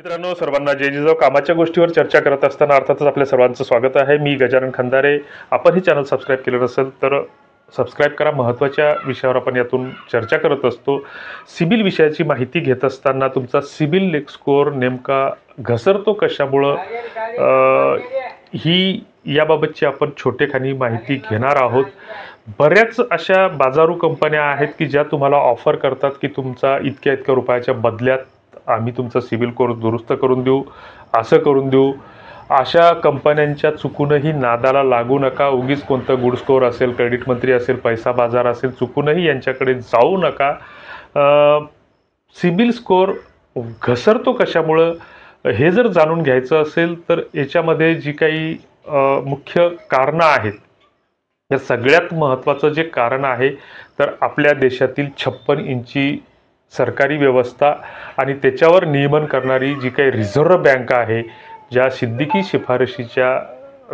मित्रांनो, सर्वांना जय जिजाऊ. कामाच्या गोष्टीवर चर्चा करत असताना अर्थातच आपल्या सर्वांचं स्वागत आहे. मी गजानन खंदारे. आपण हे चॅनल सबस्क्राईब केलं नसेल तर सबस्क्राईब करा. महत्त्वाच्या विषयावर आपण यातून चर्चा करत असतो. सिबिल विषयाची माहिती घेत असताना तुमचा सिबिल स्कोअर नेमका घसरतो कशामुळं, ही याबाबतची आपण छोटेखानी माहिती घेणार आहोत. बऱ्याच अशा बाजारू कंपन्या आहेत की ज्या तुम्हाला ऑफर करतात की तुमचा इतक्या इतक्या रुपयाच्या बदल्यात आम्ही तुमचा सिबिल स्कोअर दुरुस्त करून देऊ, असं करून देऊ. अशा कंपन्यांच्या चुकूनही नादाला लागू नका. उगीच कोणतं गुड स्कोअर असेल, क्रेडिट मंत्री असेल, पैसा बाजार असेल, चुकूनही यांच्याकडे जाऊ नका. सिबिल स्कोअर घसरतो कशामुळं हे जर जाणून घ्यायचं असेल तर याच्यामध्ये जी काही मुख्य कारणं आहेत, या सगळ्यात महत्त्वाचं जे कारण आहे तर आपल्या देशातील 56 इंची सरकारी व्यवस्था आणि त्याच्यावर नियमन करणारी जी काही रिझर्व्ह बँक आहे, ज्या सिद्दीकी शिफारशीच्या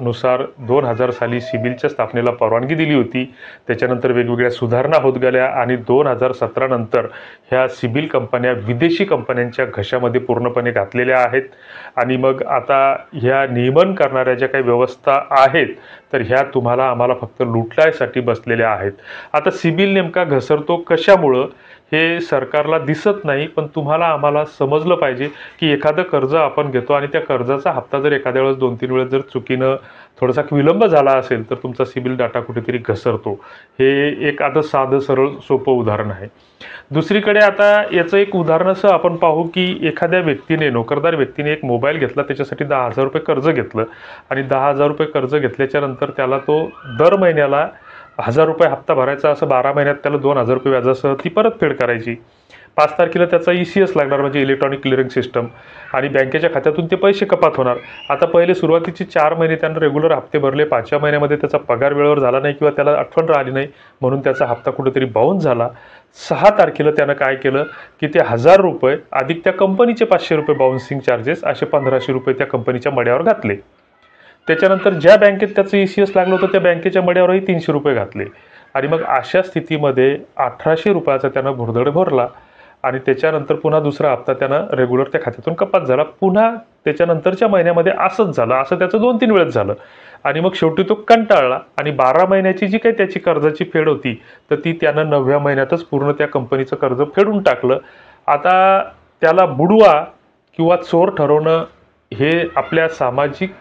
नुसार 2000 साली सिबिलच्या स्थापनेला परवानगी दिली होती. त्याच्यानंतर वेगवेगळ्या सुधारणा होत गेल्या आणि 2017 नंतर ह्या सिबिल कंपन्या विदेशी कंपन्यांच्या घशामध्ये पूर्णपणे घातलेल्या आहेत. आणि मग आता ह्या नियमन करणाऱ्या ज्या काही व्यवस्था आहेत तर ह्या तुम्हाला आम्हाला फक्त लुटण्यासाठी बसलेल्या आहेत. आता सिबिल नेमका घसरतो कशामुळं हे सरकारला दिसत नाही, पण तुम्हाला आम्हाला समजलं पाहिजे की एखादं कर्ज आपण घेतो आणि त्या कर्जाचा हप्ता जर एखाद्या वेळेस 2-3 वेळेस जर चुकीनं थोडासा विलंब झाला असेल तर तुमचा सिबिल डाटा कुठेतरी घसरतो. हे एक आता साधं सरळ सोपं उदाहरण आहे. दुसरीकडे आता याचं एक उदाहरण असं आपण पाहू की एखाद्या व्यक्तीने, नोकरदार व्यक्तीने एक मोबाईल घेतला, त्याच्यासाठी 10,000 रुपये कर्ज घेतलं आणि 10,000 रुपये कर्ज घेतल्याच्या नंतर त्याला तो दर महिन्याला 1,000 रुपये हप्ता भरायचा. असं 12 महिन्यात त्याला 2,000 रुपये व्याजासह ती परतफेड करायची. 5 तारखेला त्याचा ECS लागणार, म्हणजे इलेक्ट्रॉनिक क्लिअरिंग सिस्टम, आणि बँकेच्या खात्यातून ते पैसे कपात होणार. आता पहिले सुरुवातीचे 4 महिने त्यानं रेग्युलर हप्ते भरले. 5व्या महिन्यामध्ये त्याचा पगार वेळेवर झाला नाही किंवा त्याला आठवण राहिली नाही म्हणून त्याचा हप्ता कुठेतरी बाउन्स झाला. 6 तारखेला त्यानं काय केलं की ते 1,000 रुपये अधिक त्या कंपनीचे 500 रुपये बाउन्सिंग चार्जेस, असे 1,500 रुपये त्या कंपनीच्या मड्यावर घातले. त्याच्यानंतर ज्या बँकेत त्याचं ECS लागलं होतं त्या बँकेच्या मड्यावरही 300 रुपये घातले. आणि मग अशा स्थितीमध्ये 1,800 रुपयाचा त्यानं भुर्दड भरला आणि त्याच्यानंतर पुन्हा दुसरा हप्ता त्यानं रेग्युलर त्या खात्यातून कपात झाला. पुन्हा त्याच्यानंतरच्या महिन्यामध्ये असंच झालं. असं त्याचं 2-3 वेळेस झालं आणि मग शेवटी तो कंटाळला आणि 12 महिन्याची जी काही त्याची कर्जाची फेड होती तर ती त्यानं 9व्या महिन्यातच पूर्ण त्या कंपनीचं कर्ज फेडून टाकलं. आता त्याला बुडवा किंवा चोर ठरवणं हे आपल्या सामाजिक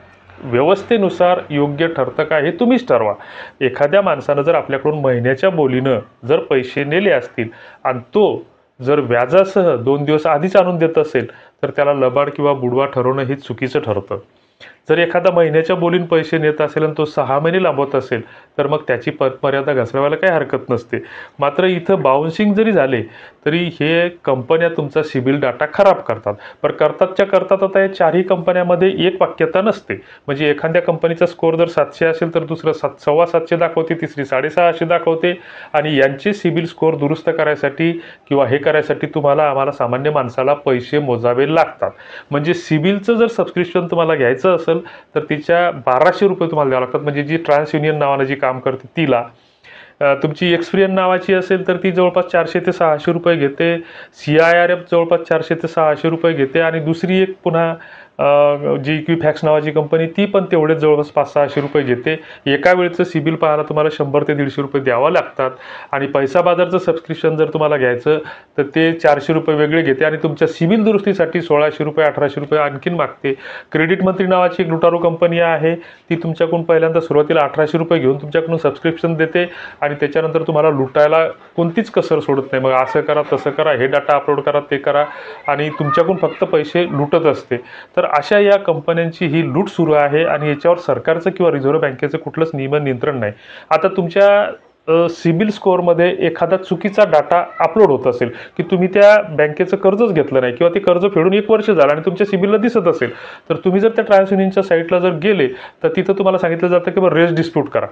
व्यवस्थेनुसार योग्य ठरतं का हे तुम्हीच ठरवा. एखाद्या माणसानं जर आपल्याकडून महिन्याच्या बोलीनं जर पैसे नेले असतील आणि तो जर व्याजासह 2 दिवस आधीच आणून देत असेल तर त्याला लबाड किंवा बुडवा ठरवणं हे चुकीचं ठरतं. जर एखादा महिन्याच्या बोलीन पैसे नेत असेल आणि तो 6 महिने लांबवत असेल तर मग त्याची मर्यादा घसरवायला काही हरकत नसते. मात्र इथं बाउन्सिंग जरी झाले तरी हे कंपन्या तुमचा सिबिल डाटा खराब करतात. पण करतात आता या 4ही कंपन्यामध्ये एक वाक्यता नसते. म्हणजे एखाद्या कंपनीचा स्कोअर जर 700 असेल तर दुसरं 700 दाखवते, तिसरी 650 दाखवते. आणि यांचे सिबिल स्कोअर दुरुस्त करायसाठी किंवा हे करायसाठी तुम्हाला आम्हाला सामान्य माणसाला पैसे मोजावे लागतात. म्हणजे सिबिलचं जर सबस्क्रिप्शन तुम्हाला घ्यायचं असेल तर तिच्या 1,200 रुपये तुम्हाला द्यावं लागतात. म्हणजे जी ट्रान्स युनियन नावानं जी काम करते तिला. तुमची एक्सपिरियन नावाची असेल तर ती जवळपास 400 ते 600 रुपये घेते. CIRF जवळपास 400 ते 600 रुपये घेते. आणि दुसरी एक पुन्हा जी इक्विफॅक्स नावाची कंपनी, ती पण तेवढेच जवळपास 500-600 रुपये घेते. एका वेळचं सिबिल पाहायला तुम्हाला 100 ते 150 रुपये द्यावं लागतात. आणि पैसा बाजारचं सबस्क्रिप्शन जर तुम्हाला घ्यायचं तर ते 400 रुपये वेगळे घेते आणि तुमच्या सिबिल दुरुस्तीसाठी 1,600 रुपये 1,800 रुपये आणखीन मागते. क्रेडिट मंत्री नावाची एक लुटारू कंपनी आहे, ती तुमच्याकडून पहिल्यांदा सुरुवातीला 1,800 रुपये घेऊन तुमच्याकडून सबस्क्रिप्शन देते आणि त्याच्यानंतर तुम्हाला लुटायला कोणतीच कसर सोडत नाही. मग असं करा, तसं करा, हे डाटा अपलोड करा, ते करा, आणि तुमच्याकडून फक्त पैसे लुटत असते. तर अशा या कंपन्यांची ही लूट सुरू आहे आणि याच्यावर सरकारचं किंवा रिझर्व्ह बँकेचं कुठलंच नियंत्रण नाही. आता तुमच्या सिबिल स्कोअरमध्ये एखादा चुकीचा डाटा अपलोड होत असेल की तुम्ही त्या बँकेचं कर्जच घेतलं नाही किंवा ते कर्ज फेडून 1 वर्ष झालं आणि तुमच्या सिबिलला दिसत असेल तर तुम्ही जर त्या ट्रान्स युनियनच्या साईटला जर गेले तर तिथं तुम्हाला सांगितलं जातं की रेज डिस्प्यूट करा.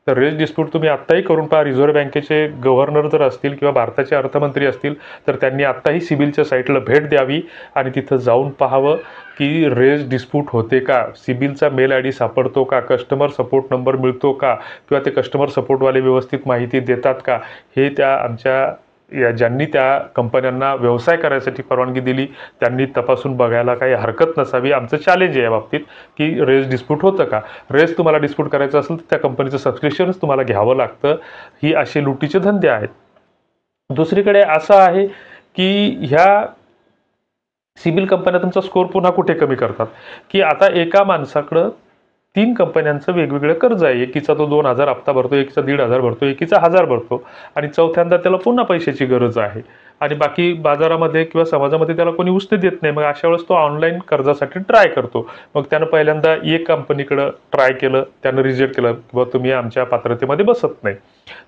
तर रेज डिस्प्यूट तुम्ही आत्ताही करून पहा. रिझर्व्ह बँकेचे गव्हर्नर जर असतील किंवा भारताचे अर्थमंत्री असतील तर त्यांनी आत्ताही सिबिलच्या साईटला भेट द्यावी आणि तिथं जाऊन पाहावं की रेज डिस्प्यूट होते का, सिबिलचा मेल ID सापडतो का, कस्टमर सपोर्ट नंबर मिळतो का, किंवा ते कस्टमर सपोर्टवाले व्यवस्थित माहिती देतात का, हे त्या आमच्या या ज्यांनी त्या कंपन्यांना व्यवसाय करायसाठी परवानगी दिली त्यांनी तपासून बघायला काही हरकत नसावी. आमचं चॅलेंज आहे या बाबतीत की रेस डिस्प्यूट होतं का. रेस तुम्हाला डिस्प्यूट करायचं असेल तर त्या कंपनीचं सबस्क्रिप्शनच तुम्हाला घ्यावं लागतं. ही असे लुटीचे धंदे आहेत. दुसरीकडे असं आहे की ह्या सिबिल कंपन्या तुमचा स्कोर पुन्हा कुठे कमी करतात की आता एका माणसाकडं 3 कंपन्यांचं वेगवेगळं कर्ज आहे. एकीचा तो 2,000 हप्ता भरतो, एकीचा 1,500 भरतो, एकीचा 1,000 भरतो आणि चौथ्यांदा त्याला पुन्हा पैशाची गरज आहे आणि बाकी बाजारामध्ये किंवा समाजामध्ये त्याला कोणी उसने देत नाही. मग अशा वेळेस तो ऑनलाईन कर्जासाठी ट्राय करतो. मग त्यानं पहिल्यांदा एक कंपनीकडं ट्राय केलं, त्यानं रिजेक्ट केलं किंवा तुम्ही आमच्या पात्रतेमध्ये बसत नाही.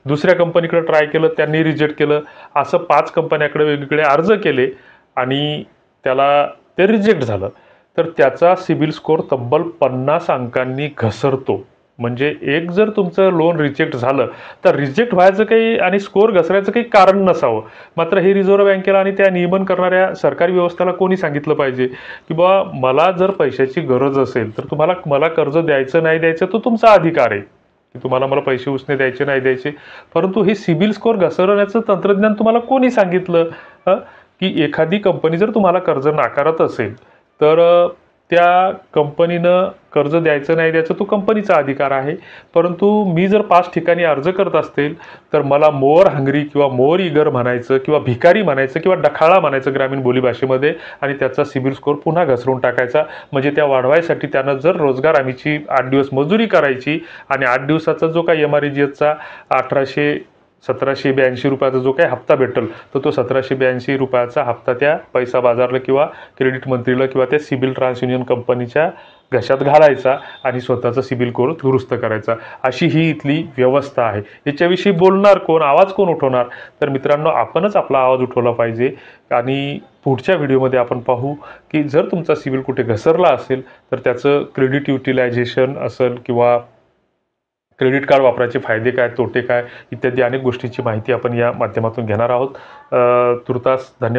दुसऱ्या कंपनीकडे ट्राय केलं, त्यांनी रिजेक्ट केलं. असं 5 कंपन्याकडे वेगवेगळे अर्ज केले आणि त्याला ते रिजेक्ट झालं. तर त्याचा सिबिल स्कोर तब्बल 50 अंकांनी घसरतो. म्हणजे एक जर तुमचं लोन रिजेक्ट झालं तर रिजेक्ट व्हायचं काही आणि स्कोर घसरायचं काही कारण नसावं. मात्र हे रिझर्व्ह बँकेला आणि त्या नियमन करणाऱ्या सरकारी व्यवस्थेला कोणी सांगितलं पाहिजे की बाबा मला जर पैशाची गरज असेल तर तुम्हाला मला कर्ज द्यायचं नाही द्यायचं तो तुमचा अधिकार आहे की तुम्हाला मला पैसे उसने द्यायचे नाही द्यायचे. परंतु हे सिबिल स्कोर घसरवण्याचं तंत्रज्ञान तुम्हाला कोणी सांगितलं की एखादी कंपनी जर तुम्हाला कर्ज नाकारत असेल तर त्या कंपनीनं कर्ज द्यायचं नाही द्यायचं तो कंपनीचा अधिकार आहे. परंतु मी जर 5 ठिकाणी अर्ज करत असतील तर मला मोर हंगरी किंवा मोर इगर म्हणायचं किंवा भिकारी म्हणायचं किंवा डखाळा म्हणायचं ग्रामीण बोलीभाषेमध्ये आणि त्याचा सिबिल स्कोर पुन्हा घसरून टाकायचा. म्हणजे त्या वाढवायसाठी त्यानं जर रोजगार हमीची 8 दिवस मजुरी करायची आणि 8 दिवसाचा जो काही MREGSचा 1782 रुपयाचा जो काही हप्ता भेटेल तर तो 1782 रुपयाचा हप्ता त्या पैसा बाजारला किंवा क्रेडिट मंत्रीला किंवा त्या सिबिल ट्रान्स युनियन कंपनीच्या घशात घालायचा आणि स्वतःचा सिबिल स्कोर दुरुस्त करायचा. अशी ही इथली व्यवस्था आहे. याच्याविषयी बोलणार कोण, आवाज कोण उठवणार? तर मित्रांनो आपणच आपला आवाज उठवला पाहिजे. आणि पुढच्या व्हिडिओमध्ये आपण पाहू की जर तुमचा सिबिल कुठे घसरला असेल तर त्याचं क्रेडिट युटिलायझेशन असेल किंवा क्रेडिट कार्ड वापरायचे फायदे काय, तोटे काय इत्यादी अनेक गोष्टींची माहिती आपण या माध्यमातून घेणार आहोत. तुर्तास धन्यवाद.